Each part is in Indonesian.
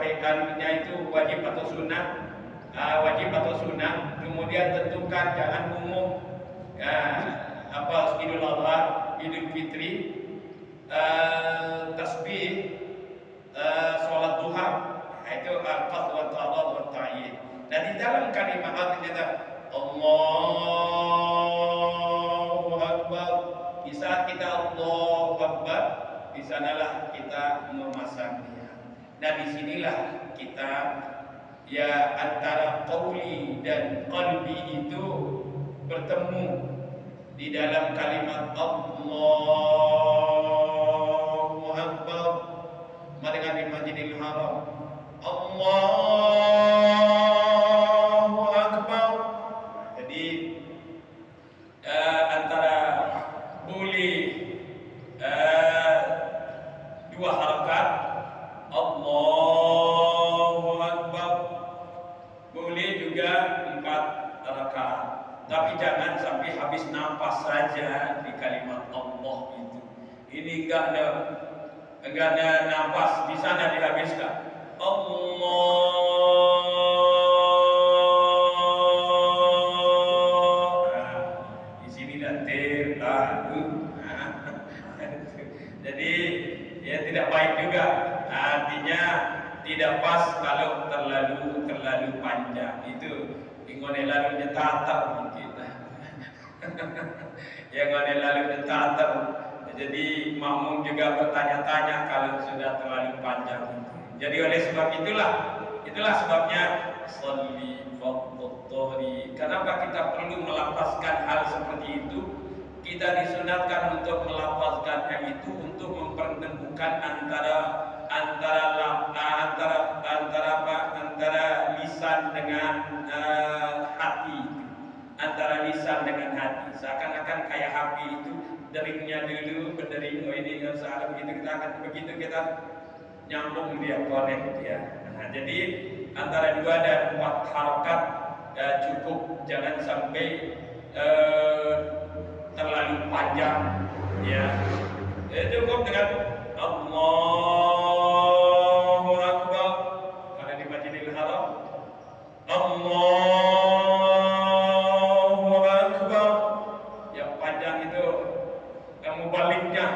sampaikannya itu wajib atau sunnah, wajib atau sunnah. Kemudian tentukan, jangan umum. Apa Idul Adha, Idul Fitri, tasbih, sholat duha, itu al-qasd wa ta'arud wa ta'yin. Nah di dalam kalimat ternyata Allahu Akbar, di saat kita Allahu Akbar, di sanalah kita memasang niat. Nah disinilah kita ya antara qauli dan qalbi itu bertemu di dalam kalimat Allahu Akbar dengan di Masjidil Haram. Allahu Akbar. Jadi antara boleh dua harakat Allahu Akbar, boleh juga 4 rakaat. Tapi jangan sampai habis nafas saja di kalimat Allah itu. Ini enggak ada nafas di sana dihabiskan. Allah. Di sini nanti jadi ya tidak baik juga. Artinya tidak pas kalau terlalu panjang. Itu ingone lalu nyetatar mungkin. Yang ngone lalu nyetatar. Jadi makmum juga bertanya-tanya kalau sudah terlalu panjang. Jadi oleh sebab itulah sebabnya sholli faqdhari. Kenapa kita perlu melafazkan hal seperti itu? Kita disunatkan untuk melafazkannya itu untuk mempertemukan antara lisan dengan hati, antara lisan dengan hati. Seakan-akan kayak api itu deringnya dulu berdering, oh ini salah begitu kita nyambung dia connect ya. Nah, jadi antara 2 dan 4 harakat cukup, jangan sampai terlalu panjang ya. Cukup dengan Allahu Akbar karena di Masjidil Haram. Allahu Akbar. Yang panjang itu kamu baliknya.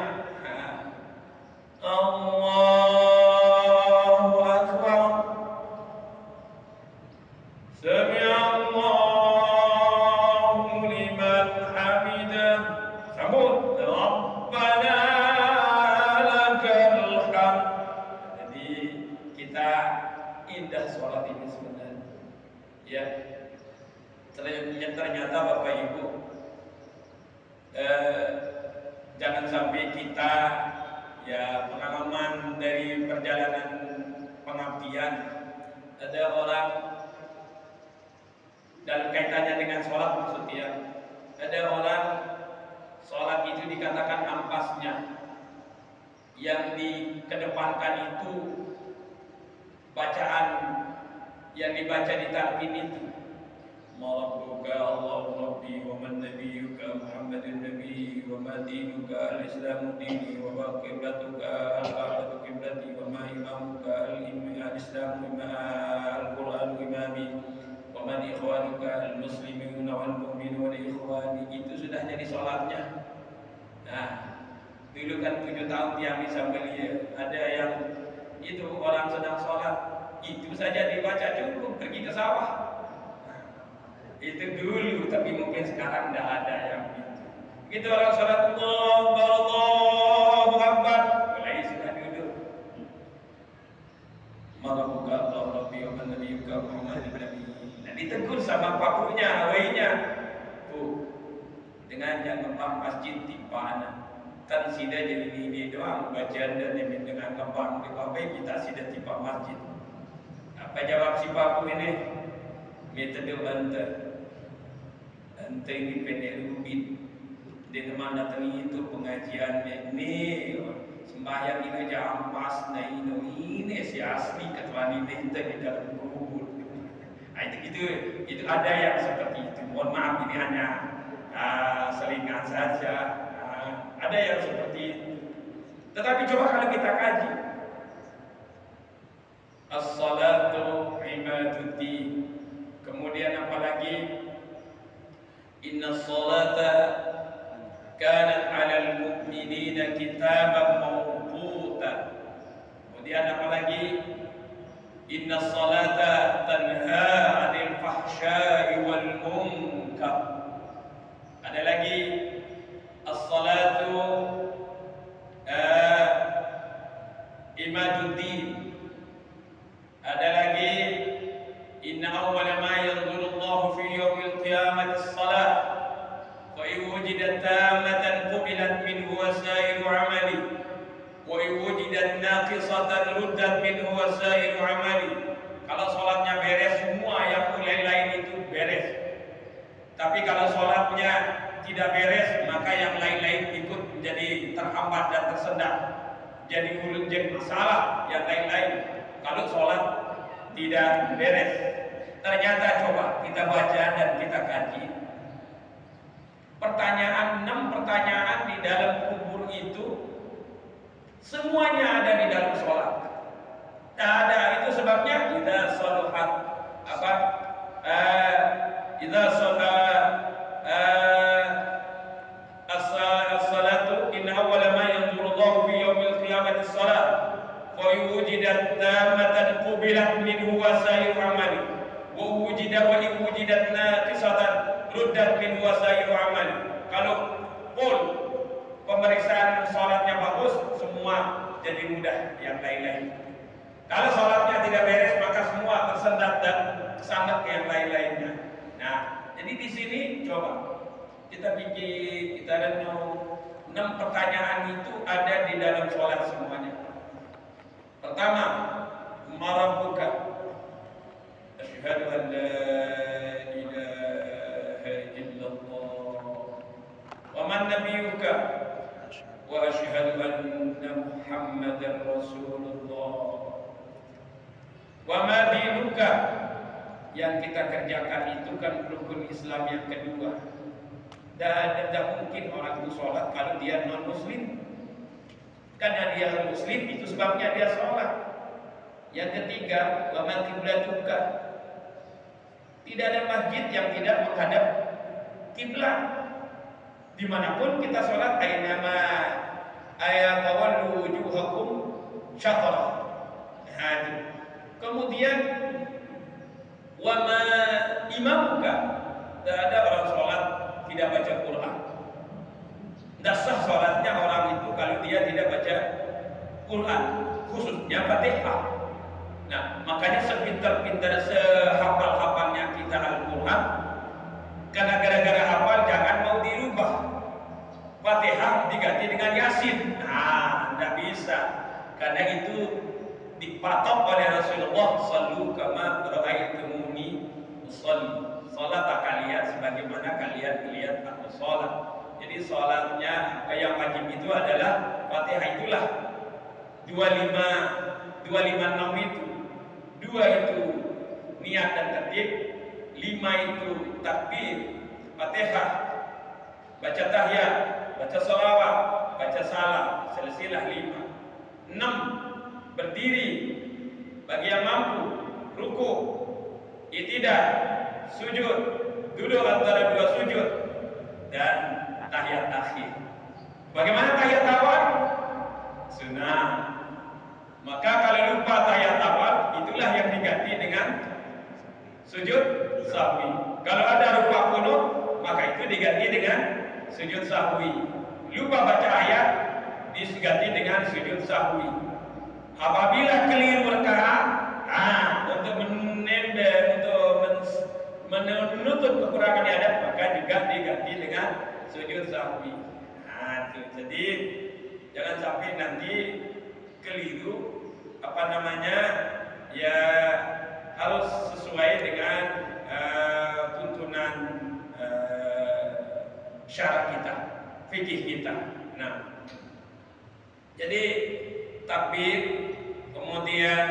Allahu Akbar. Sami'allahu liman hamidah. Sambut. Rabbana lakal hamd. Jadi kita indah sholat ini sebenarnya. Ya. Ternyata Bapak Ibu, jangan sampai kita ya pengalaman dari perjalanan pengabdian, ada orang dalam kaitannya dengan sholat maksudnya, ada orang sholat itu dikatakan ampasnya, yang dikedepankan itu bacaan yang dibaca di talqin itu. Rabbuka Allahu Rabbi wa man nabiyyuka Muhammadun Nabi wa ma dinuka al-Islamu dini wa ma qiblatuka al-Ka'batu qiblati wa ma imamuka al-Islamu al-Qur'anu imami wa man ikhwanuka al-muslimuna wal mu'minuna ikhwani. Itu sudah jadi sholatnya. Nah, dulu kan 7 tahun Tiami Sambelia, ada yang itu orang sedang sholat, itu saja dibaca cukup, pergi ke sawah. Itu dulu, tapi mungkin sekarang tidak ada yang gitu. Itu orang sholat Allahu Akbar, mulai sudah duduk. Rabbuka Allahu Rabbi wa man nabiyyuka Muhammadun Nabi. Nah, ditegur sama pakunya, awainya. Dengan yang ngembang masjid tipana. Kan sida jadi ini doang bacaan dan dengan ngembang di bawah kita sida tipa masjid. Apa jawab si paku ini? Metode ente ini pendek rubin. Dia teman datang itu pengajiannya ini sembahyang ini aja ampas, nah ini si asli ketuaan ini ente di dalam kubur. Nah, itu ada yang seperti itu. Mohon maaf ini hanya selingan saja. Ada yang seperti itu. Tetapi coba kalau kita kaji as-salatu imaduddin. Kemudian apalagi? Inna salata kanat 'alal mu'minina kitaban mawquta. Kemudian apalagi? Inna salata tanha 'anil fahsya'i wal munkar. Ada lagi, as-salatu imaduddin. Ada lagi, inna awwala ma yanzuru Allahu fi yaumil qiyamati as-salat fa in wujidat tammatan qubilat minhu wasairu amali wa in wujidat naqisatan ruddat minhu wasairu amali. Kalau salatnya beres, semua yang lain-lain itu beres. Tapi kalau salatnya tidak beres, maka yang lain-lain ikut menjadi terhambat dan tersendat, jadi masalah yang lain-lain. Kalau sholat tidak beres, ternyata coba kita baca dan kita kaji. Pertanyaan, 6 pertanyaan di dalam kubur itu semuanya ada di dalam sholat. Nah, ada itu sebabnya kita sholahat apa? Kita sholat as-salatu inna awwala ma yanzuru Allahu fi yaumil qiyamati as-salat wa wujidat tammatan qubilat minhu wasairu amali wa wujidat naqisatan ruddat minhu wasairu amali. Kalau full pemeriksaan salatnya bagus, semua jadi mudah yang lain-lain. Kalau salatnya tidak beres, maka semua tersendat dan kesandat yang lain-lainnya. Nah, jadi di sini coba kita pikir, kita renung. 6 pertanyaan itu ada di dalam sholat semuanya. Pertama, marabbuka, asyhadu an la ilaha illallah, wa man nabiyyuka, wa asyhadu anna muhammadar rasulullah, wa ma dinuka. Yang kita kerjakan itu kan rukun Islam yang kedua. Dan tidak mungkin orang itu sholat kalau dia non muslim. Karena dia muslim itu sebabnya dia sholat. Yang ketiga, wa ma qiblatuka. Tidak ada masjid yang tidak menghadap kiblat. Dimanapun kita sholat, aynama ayatawallu wujuhakum syatrah. Kemudian wa ma imamuka. Tidak ada orang sholat tidak baca Quran. Tidak sah sholatnya orang itu kalau dia tidak baca Quran, khususnya Fatihah. Nah, makanya sepintar-pintar, sehafal-hafalnya kita Al-Quran, karena gara-gara hafal jangan mau dirubah. Fatihah diganti dengan Yasin. Nah, tidak bisa. Karena itu dipatok oleh Rasulullah, sallu kama ra'aitumuni usolli. Salat kalian sebagaimana kalian melihat aku salat. Jadi salatnya yang wajib itu adalah Fatihah, itulah 256 itu. 2 itu niat dan tertib, 5 itu takbir, Fatihah, baca tahiyat, baca sholawat, baca salam, selesailah 5. 6 berdiri bagi yang mampu, ruku, i'tidal, sujud, duduk antara 2 sujud, dan tahiyat akhir. Bagaimana tahiyat awal? Sunnah. Maka kalau lupa tahiyat awal, itulah yang diganti dengan sujud sahwi. Kalau ada rupa kunut, maka itu diganti dengan sujud sahwi. Lupa baca ayat, diganti dengan sujud sahwi. Apabila keliru rakaat, untuk menutup kekurangan adab, maka juga diganti dengan sujud sahwi. Jadi jangan sampai nanti keliru, ya harus sesuai dengan tuntunan syara kita, fikih kita. Nah, jadi takbir, kemudian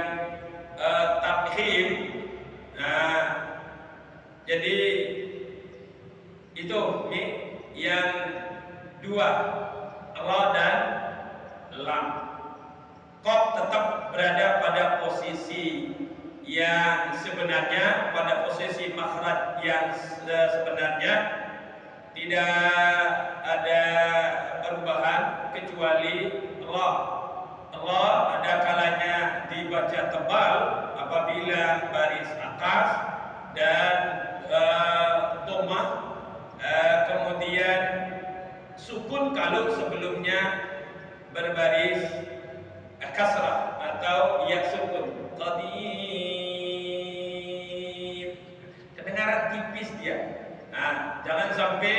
takhim. Nah, jadi itu yang 2, ra dan lam. Qaf tetap berada pada posisi yang sebenarnya, pada posisi makhraj yang sebenarnya, tidak ada perubahan kecuali ra. Ra ada kalanya dibaca tebal apabila baris atas dan dhammah, kemudian sukun kalau sebelumnya berbaris kasrah atau ya sukun. Qadim, kedengaran tipis dia. Nah, jangan sampai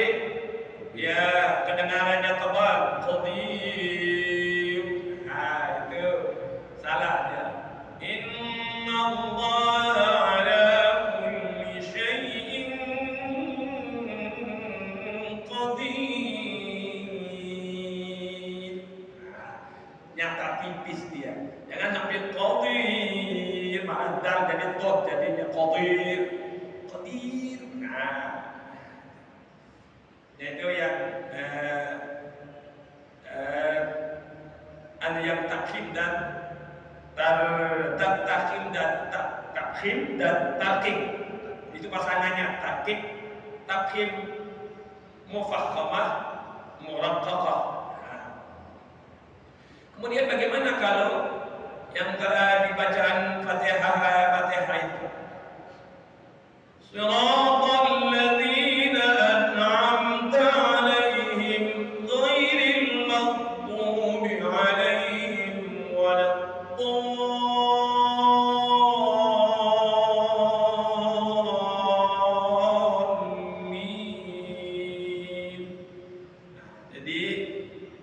ya kedengarannya tebal. Qadim, nah itu salah dia. Inna Allah ala kulli syai'in qadir. Nyata tipis dia. Jangan sampai qadir, malah dal jadi dot, jadinya qadir. Qadir. Nah, itu yang yang takhim dan takhim dan takhim. Itu pasangannya takhim, takhim mufakhamah, muraqqaqah. Kemudian bagaimana kalau yang di bacaan Fatihah itu? Shiratal ladzina an'amta 'alaihim ghairil maghdubi 'alaihim waladdallin.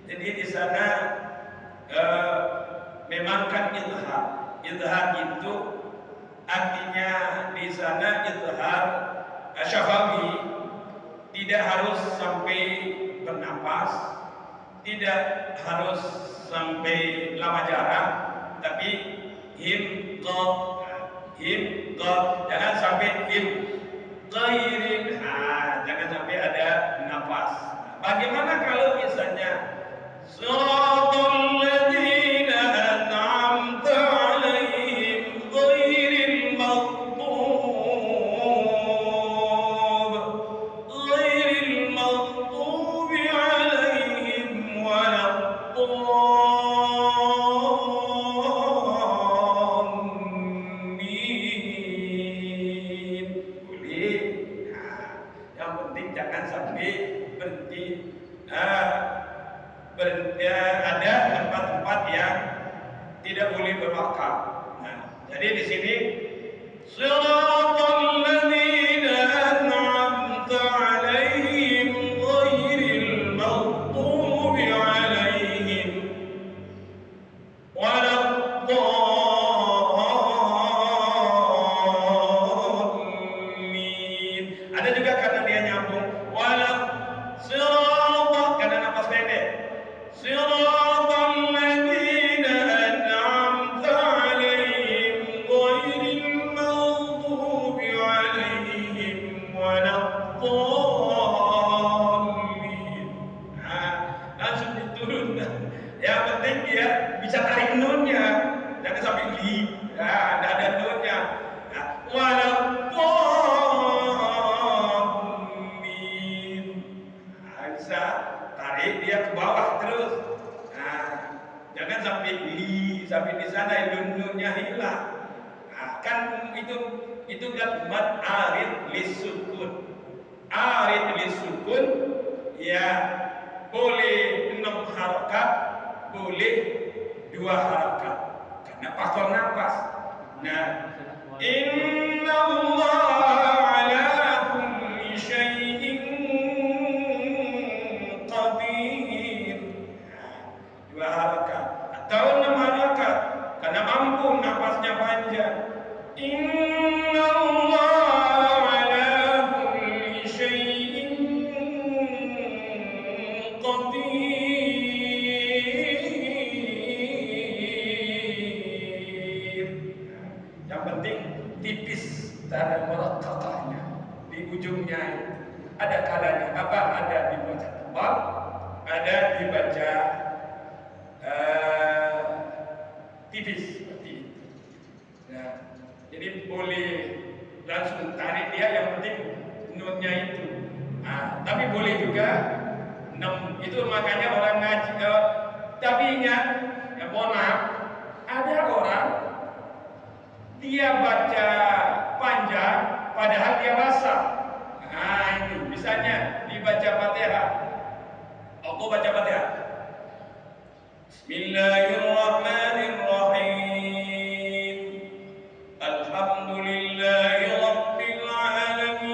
Jadi di sana memang kan izhar. Izhar itu artinya di sana izhar syafawi, tidak harus sampai bernapas, tidak harus sampai lama jarak, tapi him qaf, jangan sampai him qairin, jangan sampai ada nafas. Bagaimana kalau misalnya Shiratal ladzina an'amta 'alaihim ghairil maghdubi 'alaihim waladdallin. Boleh. Yang penting jangan sampai berhenti. Ada tempat-tempat yang tidak boleh berwakaf. Nah, jadi di sini Shiratal ladzina an'amta 'alaihim ghairil maghdubi 'alaihim waladdallin. Ada juga karena dia nyambung karena nafas pendek. Shiratal ladzina an'amta 'alaihim ghairil maghdubi 'alaihim waladdallin. Langsung diturun. Yang penting dia bisa tarik nunnya, jangan sampai li. Tidak ada nunnya. Waladdallin. Bisa tarik dia ke bawah terus. Jangan sampai li, sampai di sana nunnya hilang. Kan itu kan mad arid lisukun. Arid lisukun ya boleh 6 harakat, boleh 2 harakat karena faktor nafas. Nah, inna Allah ala kulli syai'in qadir. 2 harakat atau 6 harakat karena mampu nafasnya panjang. Inna Allah ala kulli syai'in qadir. Yang penting tipis dan muraqqaqahnya di ujungnya itu. Ada kalanya apa? Ada dibaca tebal, ada dibaca tipis seperti itu. Nah, jadi boleh langsung tarik dia, yang penting nunnya itu. Nah, tapi boleh juga 6 itu, makanya orang ngaji. Tapi ingat, ya mohon maaf, ada orang dia baca panjang padahal dia basah. Nah ini misalnya dibaca Fatihah, aku baca Fatihah, Bismillahirrahmanirrahim, Alhamdulillahi Rabbil Alamin,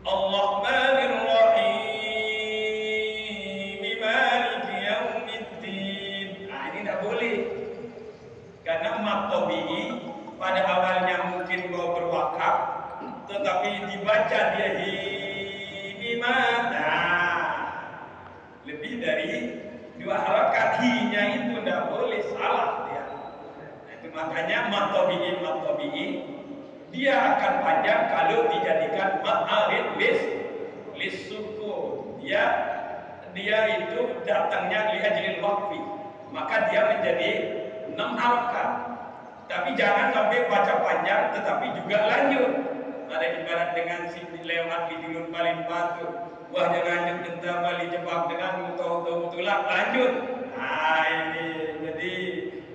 Ar-Rahmanir Rahim, Maliki Yaumiddin. Nah ini tidak boleh, karena matobi'i pada awalnya mungkin mau berwakaf, tetapi dibaca dia himimah. Nah, lebih dari 2 harakat hi-nya itu tidak boleh, salah dia. Nah, itu makanya matobi'i dia akan panjang kalau dijadikan ma'arid lis sukun. Dia itu datangnya li ajlil waqfi, maka dia menjadi 6 harakat. Tapi jangan sampai baca panjang tetapi juga lanjut. Ada ibarat dengan si lewat di julun paling batu, wah jangan jenta bali jebak dengan mutulak lanjut. Nah ini jadi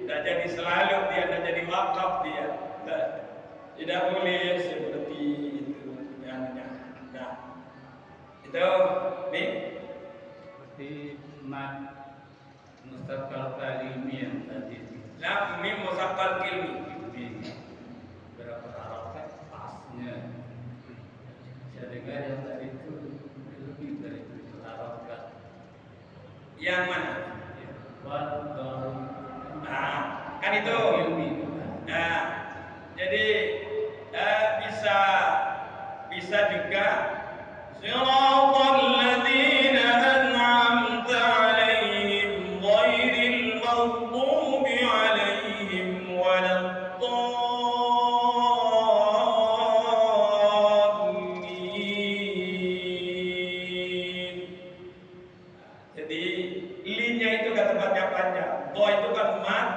tidak jadi selalu dia, tidak jadi wakaf dia. Tidak boleh seperti itu. Nah itu nih seperti mat mustaqal kalimi yang tadi. Nah, mim musaqqal kilmi. Berapa harakat pasnya? Saya dengar yang tadi itu lebih dari 7 harakat. Yang mana? Nah, kan itu. Nah, jadi bisa juga siratal ladzina an'amta 'alaihim ghairil maghdubi 'alaihim waladdallin. Jadi linnya itu kan tempatnya panjang, do itu kan mat,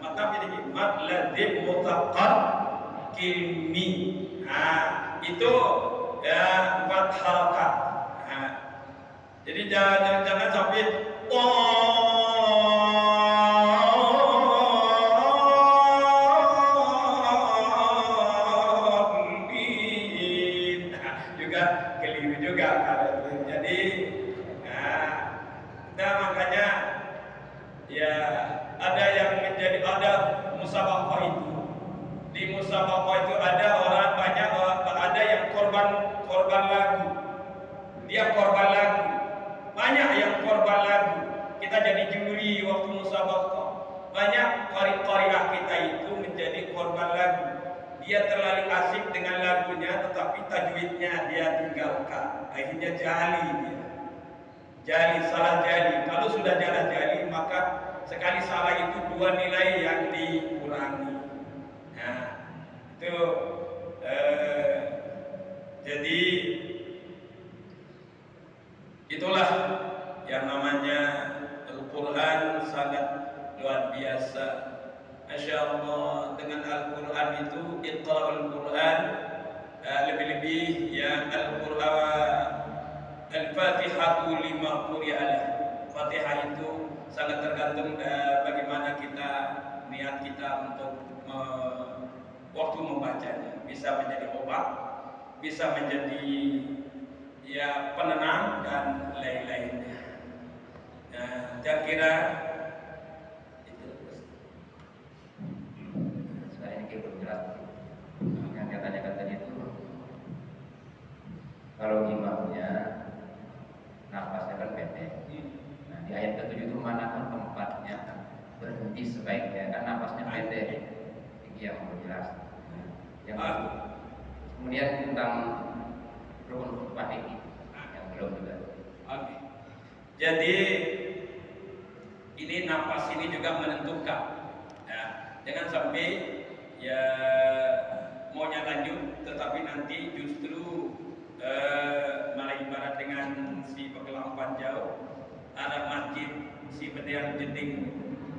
maka jadi mat ladzim mutaqqal kilmi. Nah, itu ya 4 harakat. Nah, jadi jangan sampai juga keliru juga kalau itu. Jadi nah makanya ya ada yang menjadi ada musabaqah itu. Di musabaqah itu ada orang banyak, ada yang korban lagu. Dia korban lagu. Banyak yang korban lagu. Kita jadi juri waktu musabaqah. Banyak qari-qariah kita itu menjadi korban lagu. Dia terlalu asik dengan lagunya, tetapi tajwidnya dia tinggalkan. Akhirnya jali dia. Salah jali. Kalau sudah jali, maka sekali salah itu 2 nilai yang dikurangi. Nah, itu jadi itulah yang namanya Al-Quran, sangat luar biasa. Masya Allah, dengan Al-Quran itu Iqra'ul Quran, lebih-lebih ya Al-Quran Al-Fatihatu lima quri'alah. Fatihah itu sangat tergantung bagaimana kita, niat kita untuk waktu membacanya. Bisa menjadi obat, bisa menjadi ya penenang dan lain-lainnya. Nah, saya kira itu. Saya ini belum jelas. Yang saya tanyakan tadi itu, kalau imamnya nafasnya kan pendek. Nah, di ayat ke-7 itu mana tempatnya berhenti sebaiknya, kan nafasnya pendek. Ini yang belum jelas. Yang kemudian tentang rukun khutbah ini yang belum juga. Oke. Jadi ini nafas ini juga menentukan. Nah, jangan sampai ya maunya lanjut, tetapi nanti justru malah ibarat dengan si pengelapan jauh, ada masjid si bediang jeding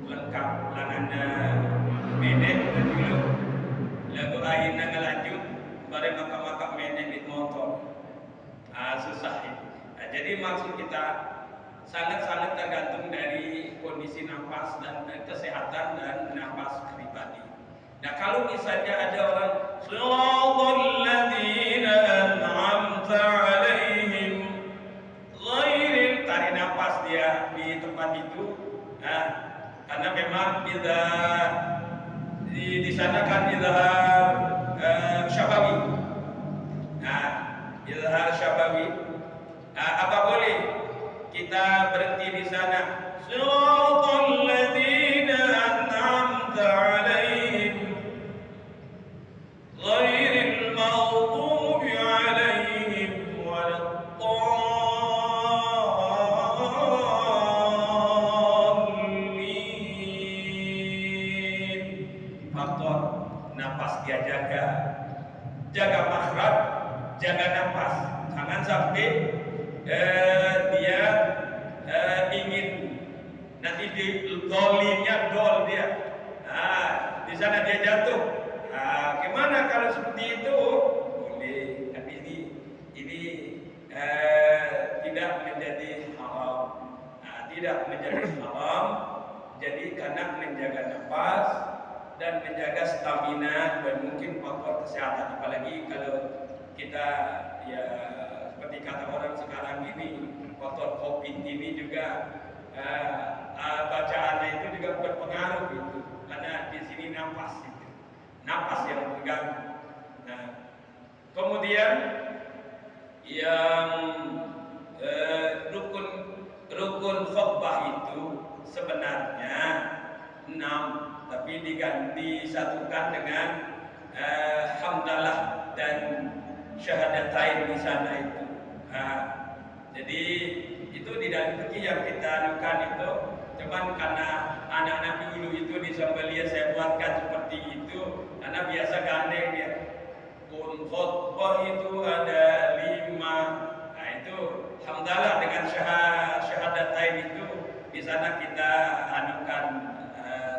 lengkap langana menek dan dulu lagu aina ngelanjut bare maka menek di motor susah itu. Jadi maksud kita sangat-sangat tergantung dari kondisi nafas dan kesehatan dan nafas pribadi. Nah kalau misalnya ada orang Shiratal ladzina an'amta 'alaihim ghairil, tarik nafas dia di tempat itu, karena memang di sana kan izhar syafawi. Izhar syafawi. Apa boleh kita berhenti di sana? Shiratal ladzina an'amta 'alaihim ghairil maghdubi 'alaihim waladdallin. Faktor nafas dia jaga makhraj, jaga nafas, jangan sampai dia ingin nanti di dolinya dol dia, di sana dia jatuh. Gimana kalau seperti itu? Boleh, tapi ini tidak menjadi haram, tidak menjadi haram. Jadi karena menjaga nafas dan menjaga stamina dan mungkin faktor kesehatan, apalagi kalau kita ya seperti kata orang sekarang ini, faktor COVID ini juga bacaannya itu juga berpengaruh gitu, karena di sini nafas yang terganggu. Nah, kemudian yang rukun khutbah itu sebenarnya 6, tapi disatukan dengan hamdalah dan syahadatain di sana itu. Jadi itu di dalam fikih yang kita lakukan itu, cuman karena anak-anak dulu itu di Sambalia saya buatkan seperti itu, karena biasa gandeng dia. Kun khutbah itu ada 5. Nah itu hamdalah dengan syahadatain itu di sana kita anukan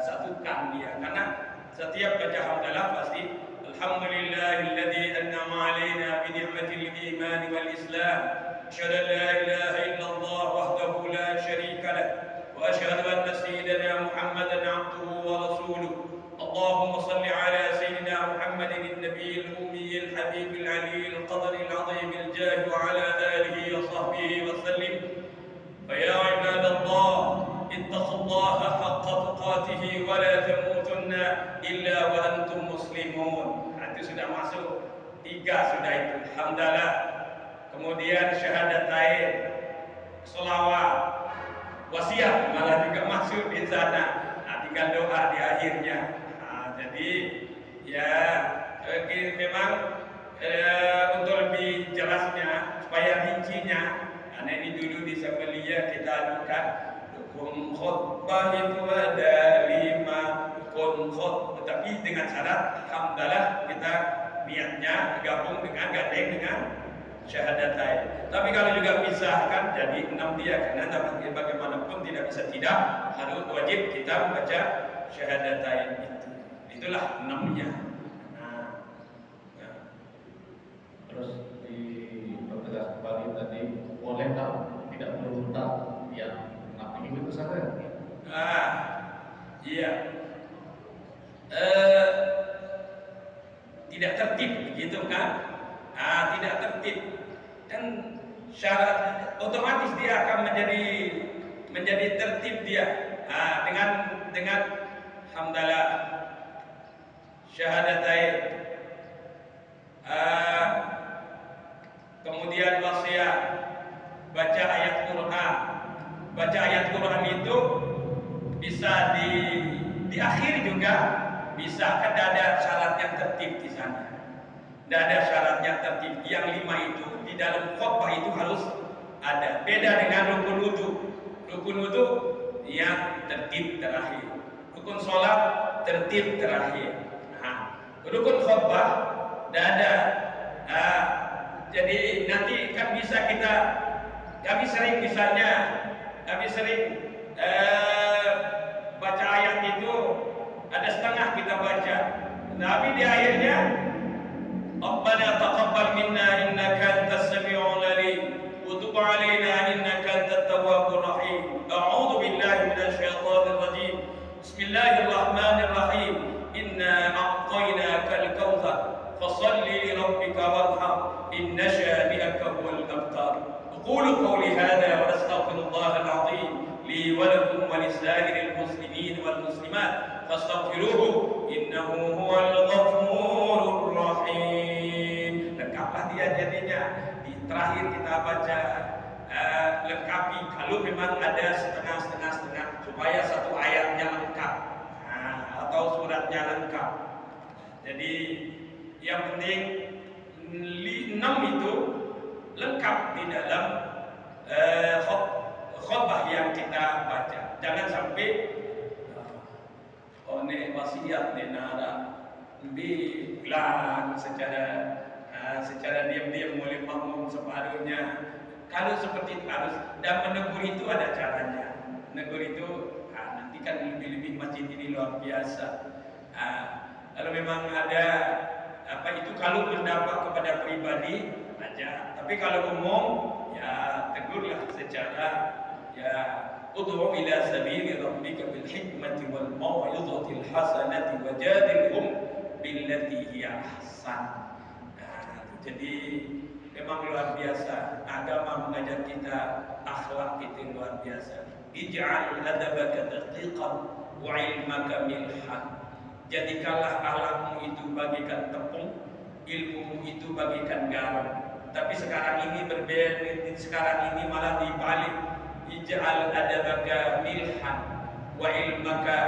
satukan dia, karena setiap baca hamdalah pasti alhamdulillahilladzi an'ama 'alaina bi ni'matil iman wal islam. أشهد أن لا إله إلا الله وحده لا شريك له وأشهد أن سيدنا محمدا عبده ورسوله. اللهم صل على سيدنا محمد النبي الأمي الحبيب العلي القدر العظيم الجاه وعلى آله وصحبه وسلم. فيا عباد الله اتقوا الله حق تقاته ولا تموتن إلا وأنتم مسلمون. Itu sudah masuk 3 sudah itu. Alhamdulillah. Kemudian syahadatain, selawat, wasiat malah juga masuk di sana. Tinggal doa di akhirnya. Jadi ya memang untuk lebih jelasnya supaya rincinya, karena ini dulu di Sambalia kita anukan rukun khutbah itu ada 5 rukun khutbah, tetapi dengan syarat alhamdulillah kita niatnya gabung dengan gandeng dengan syahadatain. Tapi kalau juga pisahkan jadi 6 dia, karena bagaimanapun tidak bisa tidak, harus wajib kita membaca syahadatain itu. Itulah 6-nya. Terus dipertegas kembali tadi, boleh tak tidak berurutan yang 6 itu saja? Iya. Tidak tertib begitu kan? Tidak tertib, dan syarat otomatis dia akan menjadi tertib dia dengan hamdalah syahadatain, kemudian wasiat, baca ayat Quran. Baca ayat Quran itu bisa di akhir juga bisa, kan ada syarat yang tertib di sana. Tidak ada syaratnya tertib. Yang 5 itu di dalam khutbah itu harus ada. Beda dengan rukun wudu. Rukun wudu yang tertib terakhir. Rukun sholat tertib terakhir. Rukun khutbah tidak ada. Jadi nanti kan bisa kami sering baca ayat itu ada setengah kita baca. Nabi di akhirnya, Rabbana taqabbal minna innaka antas sami'ul alim wa tub 'alaina innaka antat tawwabur rahim. A'udzu billahi minasy syaithanir rajim. Bismillahirrahmanirrahim. Inna a'tainakal kautsar fasalli li rabbika wanhar inna syani'aka huwal abtar. Aqulu qawli hadha wa astaghfirullahal 'azim li wa lakum wa lisa'iril muslimin wal muslimat fastaghfiruhu innahu huwal ghafurur rahim. Lengkaplah dia jadinya. Di terakhir kita baca lengkapi kalau memang ada setengah supaya satu ayatnya lengkap atau suratnya lengkap. Jadi yang penting 6 itu lengkap di dalam khutbah yang kita baca. Jangan sampai ne wasiat ne nara bilang secara diam-diam oleh makmum separuhnya. Kalau seperti itu harus, dan menegur itu ada caranya. Menegur itu nanti kan lebih-lebih masjid ini luar biasa. Kalau memang ada itu kalau berdampak kepada pribadi aja, tapi kalau umum ya tegurlah secara ya ud'u ila sabili rabbika bil hikmati wal mau'izatil hasanati wajadilhum billati hiya ahsan. Jadi memang luar biasa. Agama mengajar kita akhlak itu luar biasa. Ij'al adabaka daqiqan wa ilmaka milhan. Jadikanlah akhlakmu itu bagikan tepung, ilmumu itu bagikan garam. Tapi sekarang ini berbeda. Sekarang ini malah dibalik. Ij'al adabaka milhan wa ilmaka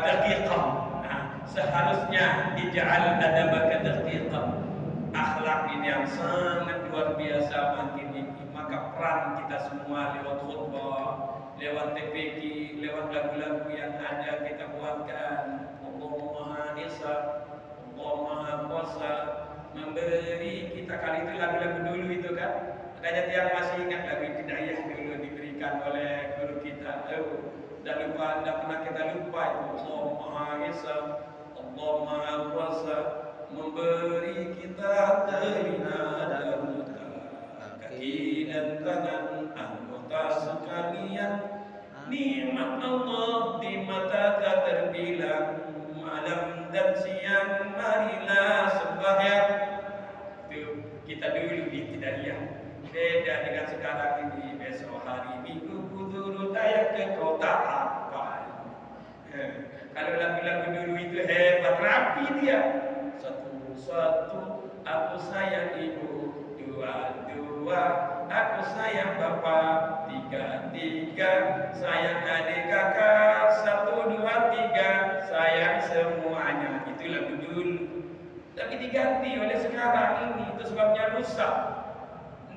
daqiqan. Seharusnya ij'al adabaka daqiqan. Akhlak ini yang sangat luar biasa makin ini. Maka peran kita semua lewat khutbah, lewat TPQ, lewat lagu-lagu yang ada kita buatkan. Allah Maha Esa, Allah Maha Kuasa, memberi kita. Kali itu lagu-lagu dulu itu kan. Ada yang masih ingat lagu Hidayah dulu diberikan oleh guru kita. Tidak pernah kita lupa itu. Allah Maha Esa, Allah Maha Kuasa, memberi kita telinga dan mata, kaki dan tangan, anggota sekalian. Nikmat Allah di mata tak terbilang, malam dan siang marilah sembahyang. Itu kita dulu di Hidayah. Beda dengan sekarang ini. Besok hari Minggu kudu tayang ke kota apa. Kalau lagu-lagu dulu itu hebat, rapi dia. Satu, aku sayang ibu. Dua, aku sayang bapak. Tiga, sayang adik kakak. 1, 2, 3, sayang semuanya. Itu lagu dulu. Tapi diganti oleh sekarang ini. Itu sebabnya rusak.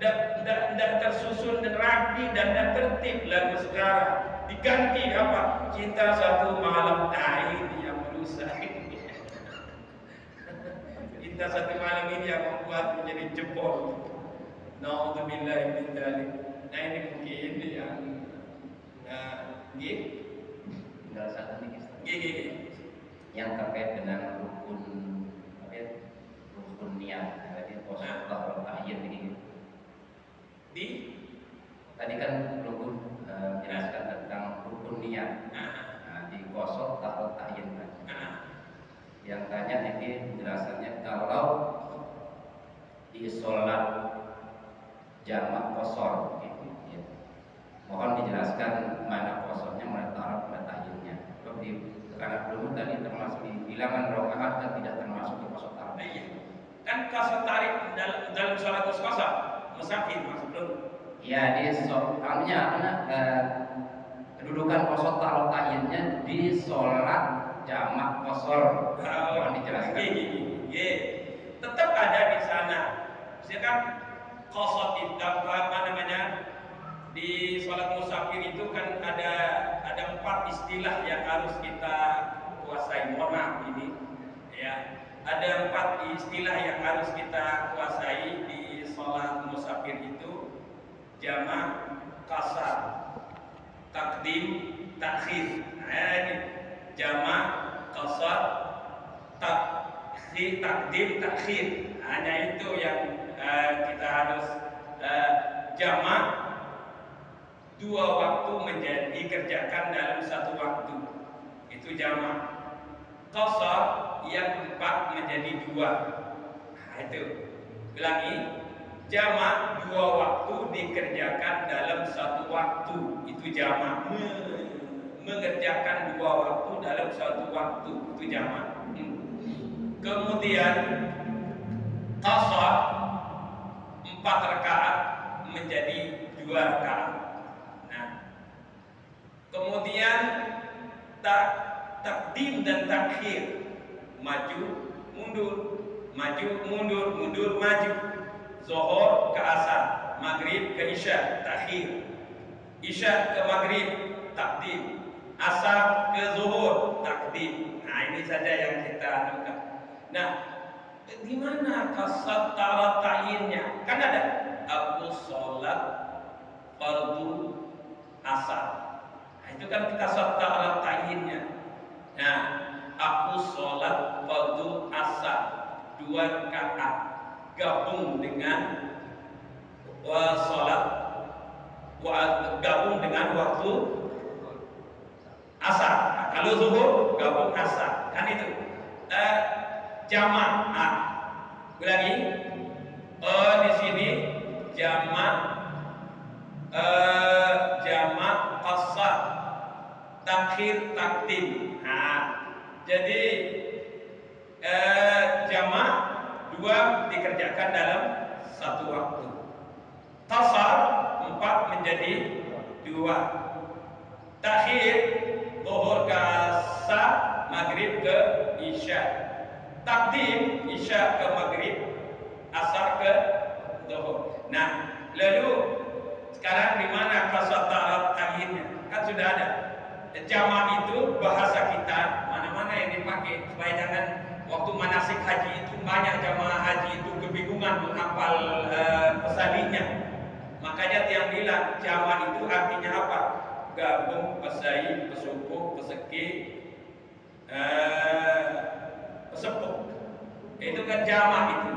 Tidak tersusun dan rapi dan tidak tertib lagu sekarang. Diganti apa? Cinta satu malam. Nah ini yang merusak. Cinta satu malam ini yang membuat menjadi jebol. Na'udzubillahi min dzalik. Nah ini mungkin yang tinggal satu nih yang terkait dengan rukun niat. Tadi poso tahrok ta'yin begini. Tadi kan rukun menjelaskan tentang rukun niat. Di poso tahrok ta'yin kan. Yang tanya ini penjelasannya kalau di sholat jamak qashar gitu ya. Mohon dijelaskan mana qasharnya, mana tahrok, mana ta'yinnya. Sebab di anak dulu tadi termasuk di bilangan rakaat dan tidak termasuk di qashar tahrok. Kan qashar tarik dalam sholat qashar musafir masuk dulu. Ya, di soalnya kedudukan qashar tahrok ta'yinnya di sholat jamak qashar. Mohon dijelaskan. Tetap ada di sana. Misalkan qashar itu apa namanya? Di sholat musafir itu kan ada 4 istilah yang harus kita kuasai. Mohon maaf ini ya. Ada 4 istilah yang harus kita kuasai di sholat musafir itu. Jamak, qasar, takdim, takhir. Nah, ini jamak, qasar, takdim, takhir. Hanya itu yang kita harus jamak, dua waktu menjadi dikerjakan dalam satu waktu. Itu jamak. Qasar yang 4 menjadi 2. Nah, itu. Ulangi. Jamak, 2 waktu dikerjakan dalam satu waktu. Itu jamak. Mengerjakan 2 waktu dalam satu waktu. Itu jamak. Kemudian qasar 4 rakaat menjadi 2 rakaat. Nah, kemudian takdim dan takhir, maju mundur, maju mundur, mundur maju. Zuhur ke asar, maghrib ke isya, takhir. Isya ke maghrib, takdim. Asar ke zuhur, takdim. Nah, ini saja yang kita lakukan. Nah, di mana kasat tarat ta'yinnya? Kan ada aku sholat fardu asar. Nah, itu kan kasat tarat ta'yinnya. Nah, aku sholat fardu asar 2 rakaat gabung dengan sholat, gabung dengan waktu asar. Nah, kalau zuhur gabung asar, kan itu jamak. Nah, ulangi. Di sini jamak, jamak qasar, takhir, takdim. Nah, jadi jamak 2 dikerjakan dalam satu waktu. Qasar 4 menjadi 2. Takhir zuhur ke asar, maghrib ke isya. Takdim isya ke maghrib, asar ke zuhur. Nah, lalu sekarang di mana kasat tarat ta'yinnya? Kan sudah ada. Jamak itu bahasa kita, mana-mana yang dipakai supaya jangan waktu manasik haji itu banyak jamaah haji itu kebingungan menghafal pesalihnya. Makanya tiang bilang jamak itu artinya apa? Gabung, pesai, pesupuh, peseki, pesepuh. Itu kan jamak itu.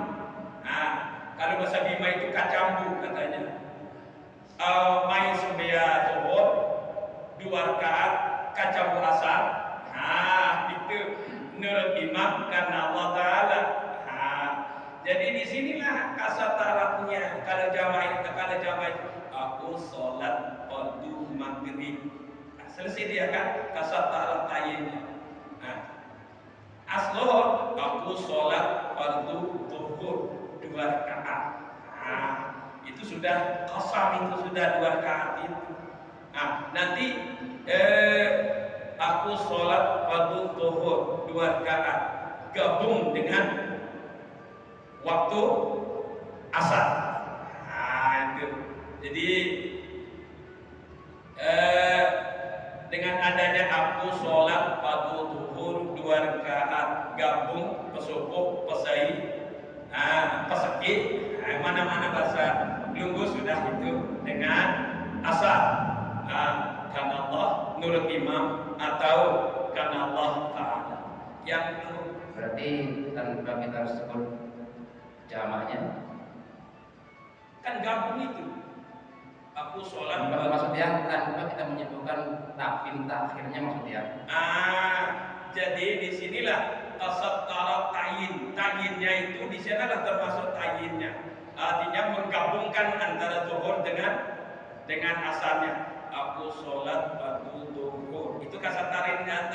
Nah, kalau bahasa Bima itu kacambu katanya. Main sembahyang zuhur 2 rakaat, kacambu asar. Nah, itu menurut imam karena Allah Ta'ala. Nah, jadi disinilah kasat taratnya. Kalau jamak itu, aku sholat fardu maghrib. Nah, selesai dia kan kasat tarat ta'yinnya. Nah, aslohor, aku sholat fardu zuhur 2 rakaat. Nah, itu sudah qasar, itu sudah 2 rakaat itu. Nah, nanti aku sholat fardu zuhur 2 rakaat gabung dengan waktu asar. Nah, itu. Jadi dengan adanya aku sholat fardu zuhur 2 rakaat gabung pesubuh, pesai, peseki, mana-mana bahasa Lunggu sudah itu dengan asar. Karena Allah nurut imam atau karena Allah Ta'ala yang berarti tanpa kita harus sebut jamaknya kan gabung itu. Aku sholat maksudnya tanpa kita menyebutkan takdim takhirnya maksudnya. Jadi disinilah kasat tarat ta'yin. Ta'yinnya itu di sanalah termasuk ta'yinnya. Artinya menggabungkan antara zuhur dengan asarnya. Aku sholat fardu zuhur. Itu kasat tarinnya.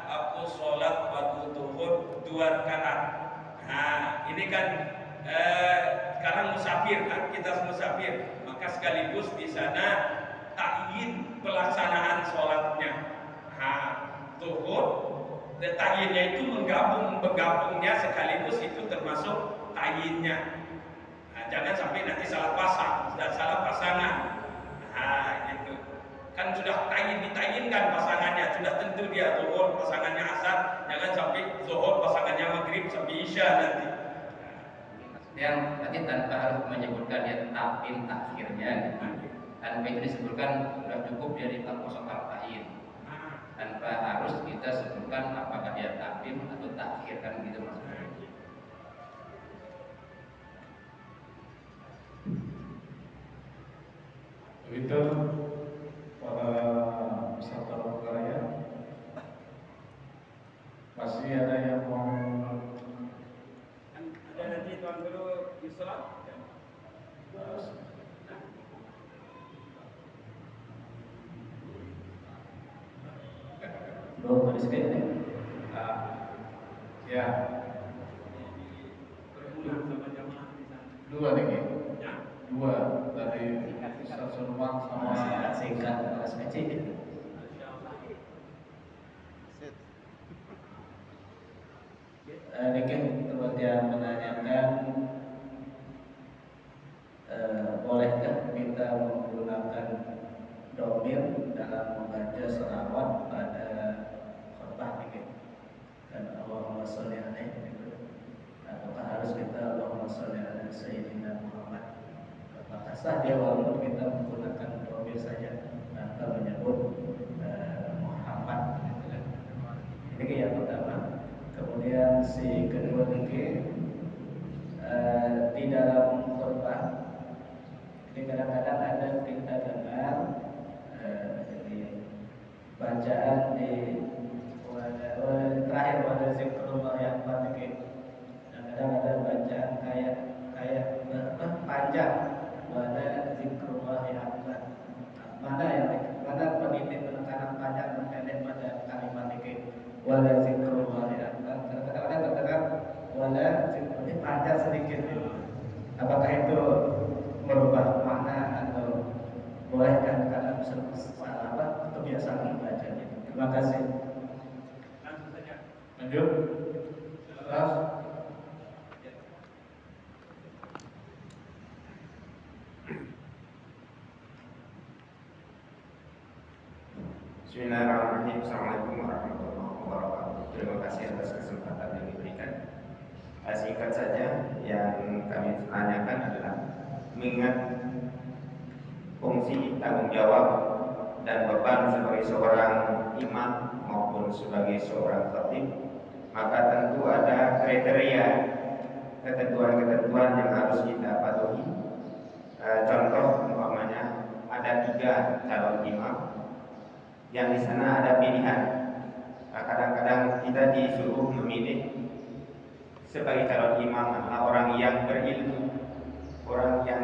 Aku sholat fardu zuhur 2 rakaat. Nah, ini kan sekarang musafir kan, kita musafir, maka sekaligus di sana ta'yin pelaksanaan sholatnya. Nah, zuhur, ta'yinnya itu menggabungnya sekaligus itu termasuk ta'yinnya. Nah, jangan sampai nanti salah pasang dan salah pasangan. Nah, gitu. Kan sudah ditayinkan pasangannya, sudah tentu dia zuhur pasangannya asar, jangan sampai zuhur pasangannya maghrib sampai isya nanti. Yang tadi tanpa harus menyebutkan dia takdim takhirnya. tanpa itu disebutkan sudah cukup dia ditang kosong arba'in, tanpa harus kita sebutkan apakah dia takdim atau takhir, kan gitu maksudnya. Begitu para peserta berkarya. Masih ada yang mau? Ada nanti Tuan Guru Yusra. Belum ada sekali nih. Ya, Berulang sama jamaah di sana. dua nih. Ya. Dua dari Ustaz Sulman sama Singkat Mas Meci. Niki buat yang menanyakan bolehkah kita menggunakan domir dalam membaca sholawat pada khutbah niki, dan Allahumma sholli alaihi, ataukah harus kita Allahumma sholli ala sayyidina Muhammad? Apakah sah dia walaupun kita menggunakan domir saja tanpa menyebut Muhammad gitu kan? Ini yang pertama. Kemudian si kedua lagi di dalam khutbah ini kadang-kadang ada kita dengar jadi bacaan di terakhir pada zikrullah yang panjang. Kadang ada bacaan kayak panjang pada zikrullah yang mana pendidik penekanan panjang dan pendek pada kalimat ini wala zikrullah yang kadang-kadang terdengar wala zikrullah ini panjang sedikit. Apakah itu merubah makna atau bolehkan karena salah kebiasaan membacanya? Terima kasih. Langsung saja. lanjut. Terus Bismillahirrahmanirrahim. Assalamualaikum warahmatullahi wabarakatuh. Terima kasih atas kesempatan yang diberikan. Singkat saja, yang kami tanyakan adalah mengingat fungsi tanggung jawab dan beban sebagai seorang imam maupun sebagai seorang khatib, maka tentu ada kriteria, ketentuan-ketentuan yang harus kita patuhi. Contoh umpamanya ada 3 calon imam yang di sana ada pilihan. Kadang-kadang kita disuruh memilih sebagai calon imam adalah orang yang berilmu, orang yang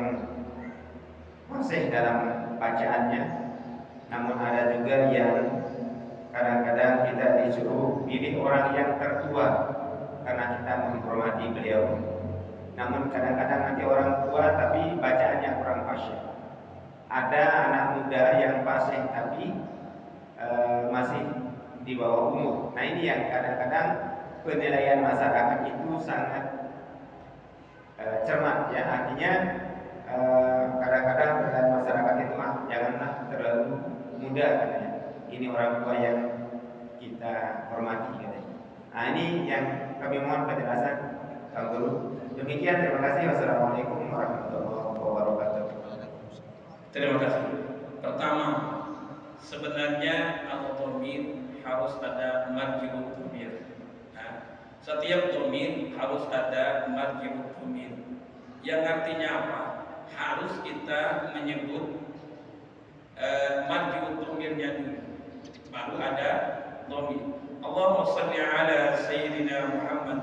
fasih dalam bacaannya. Namun ada juga yang kadang-kadang kita disuruh pilih orang yang tertua karena kita menghormati beliau. Namun kadang-kadang nanti orang tua tapi bacaannya kurang fasih. Ada anak muda yang fasih tapi masih di bawah umur. Nah ini yang kadang-kadang penilaian masyarakat itu sangat cermat ya. Artinya kadang-kadang penilaian masyarakat itu janganlah terlalu muda katanya. Ini orang tua yang kita hormati katanya. Nah ini yang kami mohon penjelasan Kang Guru. Demikian, terima kasih. Wassalamualaikum warahmatullahi wabarakatuh. Terima kasih. Pertama, sebenarnya al-dhamir harus ada marji'ut dhamir. Nah, setiap dhamir harus ada marji'ut dhamir. Yang artinya apa? Harus kita menyebut marji'ut dhamirnya dulu, baru ada dhamir. Allahumma shalli ala sayyidina Muhammad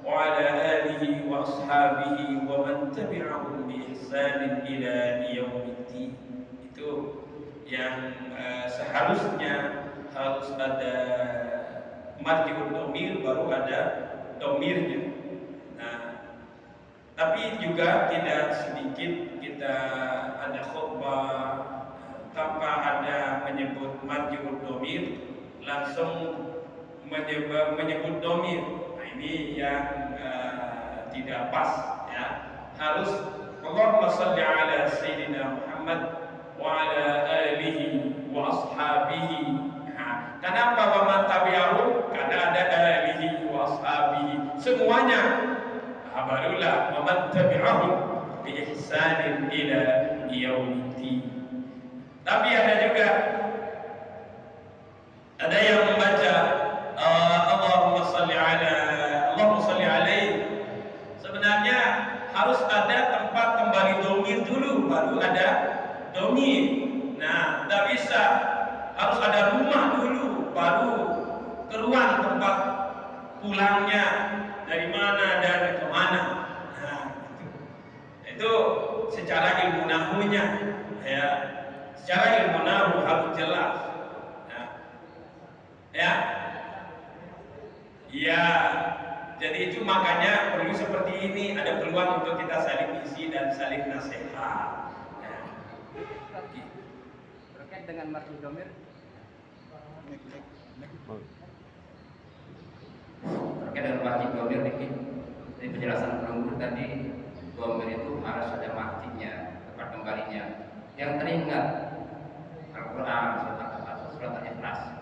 wa ala alihi wa ashabihi wa man tabi'ahum bi ihsanin ila yaumiddin. Itu yang seharusnya harus ada marji'ud dhamir, baru ada dhamirnya. Nah, tapi juga tidak sedikit kita ada khutbah tanpa ada menyebut marji'ud dhamir, langsung menyebut dhamir. Nah, ini yang tidak pas ya. Harus Allahumma shalli ala sayyidina Muhammad wa ala alihi wa ashabihi. Nah, kenapa wa man tabi'ahu? Karena ada alihi wa ashabihi semuanya. Nah, barulah wa man tabi'ahu bi ihsanin ila yaumiddin. Tapi ada juga ada yang membaca Allahumma salli alaihi. Sebenarnya harus ada tempat kembali domir dulu, baru ada domir. Nah, tidak bisa, harus ada rumah dulu, baru keluar tempat pulangnya dari mana dan kemana. Nah, itu secara ilmu nahwunya, ya. Secara ilmu nahwu harus jelas. Nah, ya, jadi itu makanya perlu seperti ini, ada peluang untuk kita saling isi dan saling nasihat. Nah, Terkait dengan marfu domir, terkait dengan marfu domir ini penjelasan penunggu tadi, domir itu harus ada marjinya, tempat kembalinya. Yang teringat Al-Quran surat Al-Ikhlas,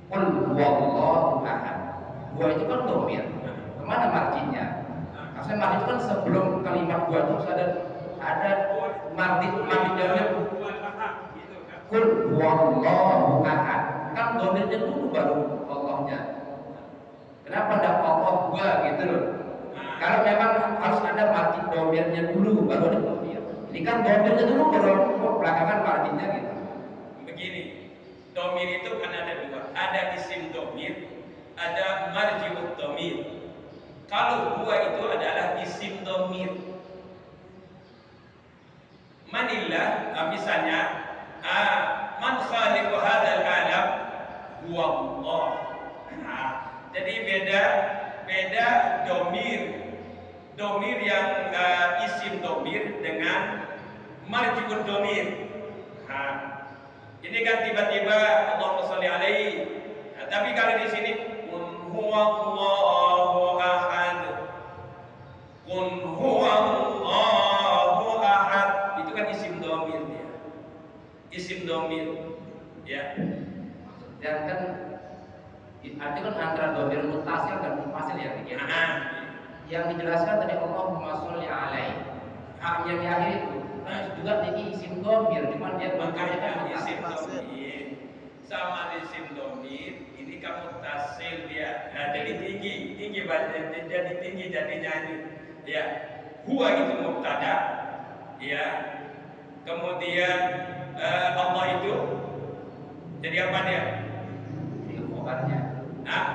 Qul huwallahu ahad. Huwa itu kan domir, kemana marjinya? Maksudnya marji itu kan sebelum kalimat huwa itu ada marji domir. Qul huwallahu ahad, kan domirnya dulu baru Allahnya. Kenapa tidak Allah gua gitu loh? Kalau memang harus ada marji domirnya dulu baru ada domir. Ini kan domirnya dulu baru belakangan marjinya gitu. begini, domir itu kan ada dua, ada isim domir, ada marji'ud domir. Kalau huwa itu adalah isim domir. Manillah, misalnya, man khaliqu hadzal alam huwa Allah. Nah, jadi beda domir yang isim domir dengan marji'ud domir. Nah, ini kan tiba-tiba Allahumma sholli alaihi. Nah, tapi kalau di sini qul huwallahu ahad, qul huwallahu ahad, itu kan isim domir dia. Isim domir, ya. Dan kan artinya kan antara domir mutasil dan munfasil ya. Yang dijelaskan tadi Allahumma sholli alaihi. Hak yang di akhir itu kan juga di isim domir, cuma dia Makanya isim domir sama isim domir ini kamu tasil dia. Nah, jadi tinggi baca, jadi tinggi jadinya ini. Ya, huwa itu mubtada, ya. Kemudian Allah itu jadi apa dia? khobarnya. Nah,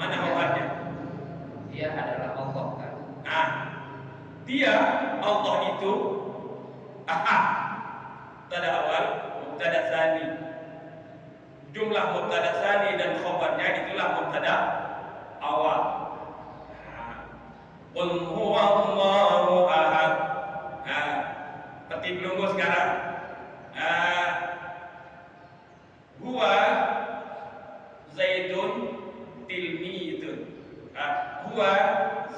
mana khobarnya? Dia adalah Allah kan. Nah, dia Allah itu ahad. Mubtada awal, mubtada tsani. Jumlah mubtada tsani dan khabarnya itulah mubtada awal. Qul huwallahu ahad. Nah, petik belunggu sekarang. Huwa Zaidun tilmidun. Huwa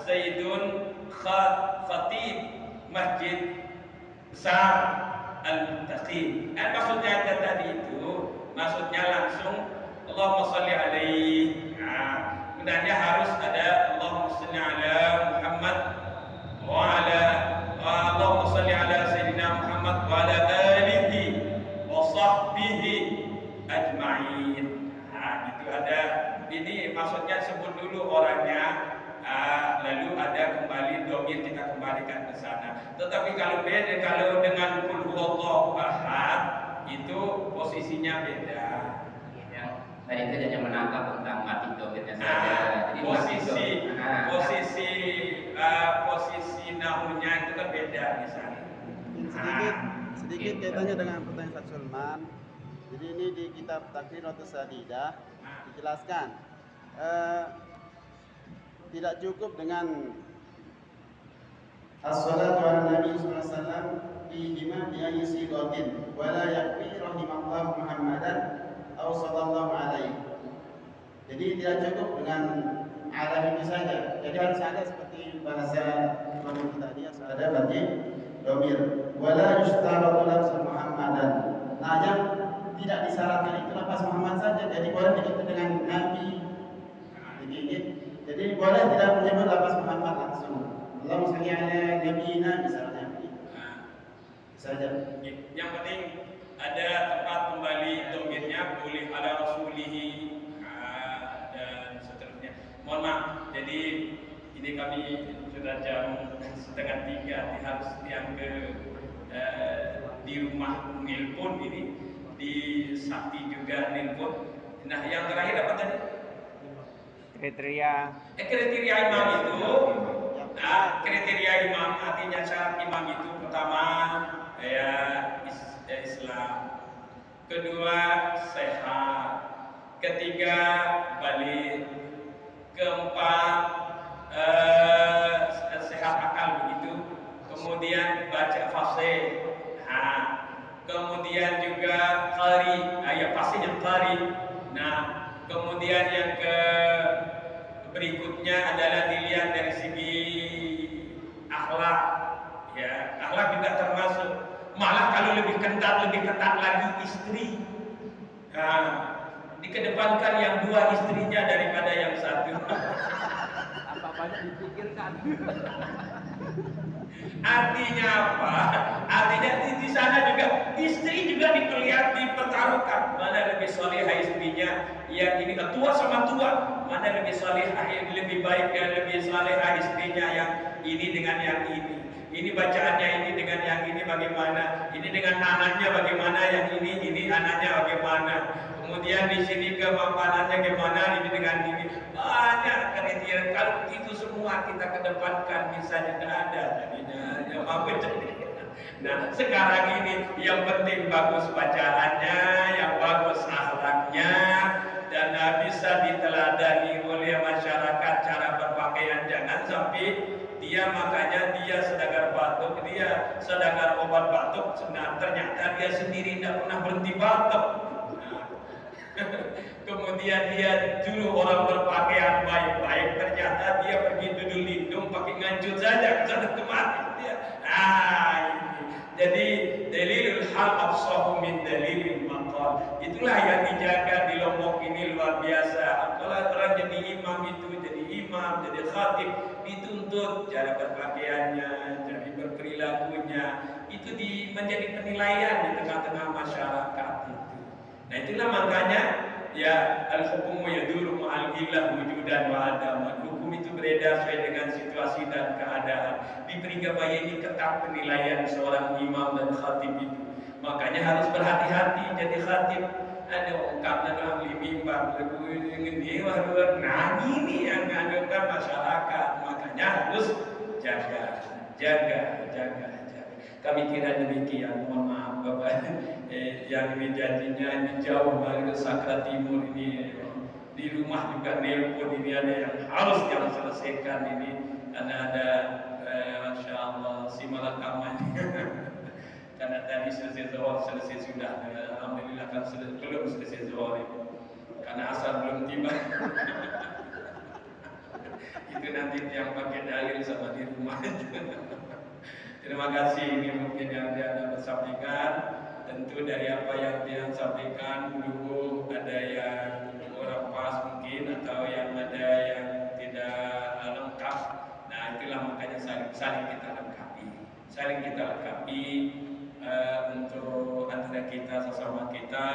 Zaidun khatib masjid besar al-muttaqin. Maksudnya tadi itu, maksudnya langsung Allahumma sholli alaihi. Sebenarnya harus ada Allahumma sholli ala Muhammad wa ala Allahumma sholli ala Sayyidina Muhammad wa ala alihi wa sahbihi ajma'in. Itu ada, ini maksudnya sebut dulu orangnya, lalu ada kembali domir kita kembalikan ke sana. Tetapi kalau dengan qul huwallahu ahad itu posisinya beda. Tadi itu hanya menangkap tentang mati domirnya saja. Jadi posisi nahunya itu kan beda di sana. Sedikit kaitannya dengan pertanyaan Pak Sulman. Jadi ini di kitab Taqriratus Sadidah dijelaskan tidak cukup dengan as-salatu ala Nabi sallallahu alaihi wasallam fi jima' bi ayyi sighatin wa la yakfi rahimallahu Muhammadan aw sallallahu alaihi. Jadi tidak cukup dengan ala itu saja. Jadi harus ada seperti bahasa Imam tadi yang ada berarti domir wa la yushtaratu lafzul Muhammadan. Nah, yang tidak disyaratkan itu lafaz Muhammad saja. Jadi boleh diikuti dengan Nabi. Jadi boleh tidak menyebut lafaz Muhammad langsung. Allahumma shalli ala nabiyina misalnya. saja. Yang penting ada tempat kembali domirnya, boleh ada rasulihi dan seterusnya. Mohon maaf, jadi ini kami sudah jam 2:30, harus yang di rumah nelpon ini, di Sakti juga nelpon. Nah, yang terakhir apa tadi? Kriteria Kriteria imam itu, kriteria imam artinya syarat imam itu pertama ya Islam, kedua sehat, ketiga balik, keempat sehat akal begitu, kemudian baca fasih, kemudian juga qari, ya fasihnya qari. Nah, kemudian yang berikutnya adalah dilihat dari segi akhlak, ya akhlak juga termasuk. Malah kalau lebih ketat lagi istri, dikedepankan yang dua istrinya daripada yang satu. Apa banyak dipikirkan? Artinya apa? Artinya di sana juga istri juga dipertaruhkan. Mana lebih solehah istrinya? Yang ini tua sama tua. Mana lebih solehah, lebih baik dan lebih solehah istrinya yang ini dengan yang ini. Ini bacaannya ini dengan yang ini bagaimana? Ini dengan anaknya bagaimana? Yang ini anaknya bagaimana? Kemudian di sini kemampanannya gimana? Ini dengan ini. Banyak kriteria. Kalau itu semua kita kedepankan, misalnya tidak ada jadinya. Ya apa jadi? Nah, sekarang ini yang penting bagus bacaannya, yang bagus akhlaknya, dan bisa diteladani oleh masyarakat cara berpakaian. Jangan sampai makanya dia sedagar batuk, dia sedagar obat batuk, ternyata dia sendiri tidak pernah berhenti batuk. Kemudian dia dulu orang berpakaian baik-baik, ternyata dia pergi duduk lindung pakai ngancut saja, sampai kemati dia. Ini. Jadi dalilul hal afsahu min dalilil maqal. Itulah yang dijaga di Lombok ini luar biasa. Kalau orang jadi imam itu, jadi imam, jadi khatib, dituntut cara berpakaiannya, cara berperilakunya, itu menjadi penilaian di tengah-tengah masyarakat itu. Nah, itulah makanya ya al-hukmu yaduru ma'al illah wujudan wa adaman. Hukum itu beredar sesuai dengan situasi dan keadaan. Di Peringgabaya ini ketat penilaian seorang imam dan khatib itu. Makanya harus berhati-hati jadi khatib. Ada ungkapnya dalam mimbar ini, nah ini yang mengandungkan masyarakat. Makanya harus jaga. Kami kira demikian. Mohon maaf Bapak, yang ini janjinya ini jauh dari Sakra Timur ini. Di rumah juga nelpon ini, ada yang harus yang selesaikan ini, karena ada Masya Allah si malakama ini. Karena tadi selesai sudah. Alhamdulillah kan belum selesai zuhur ini. Karena asar belum tiba. Itu nanti yang pakai dalil sama di rumah. Terima kasih, ini mungkin yang dia sampaikan. Tentu dari apa yang dia sampaikan dulu ada yang kurang pas mungkin, atau yang ada yang tidak lengkap. Nah, itulah makanya saling kita lengkapi untuk antara kita sesama kita.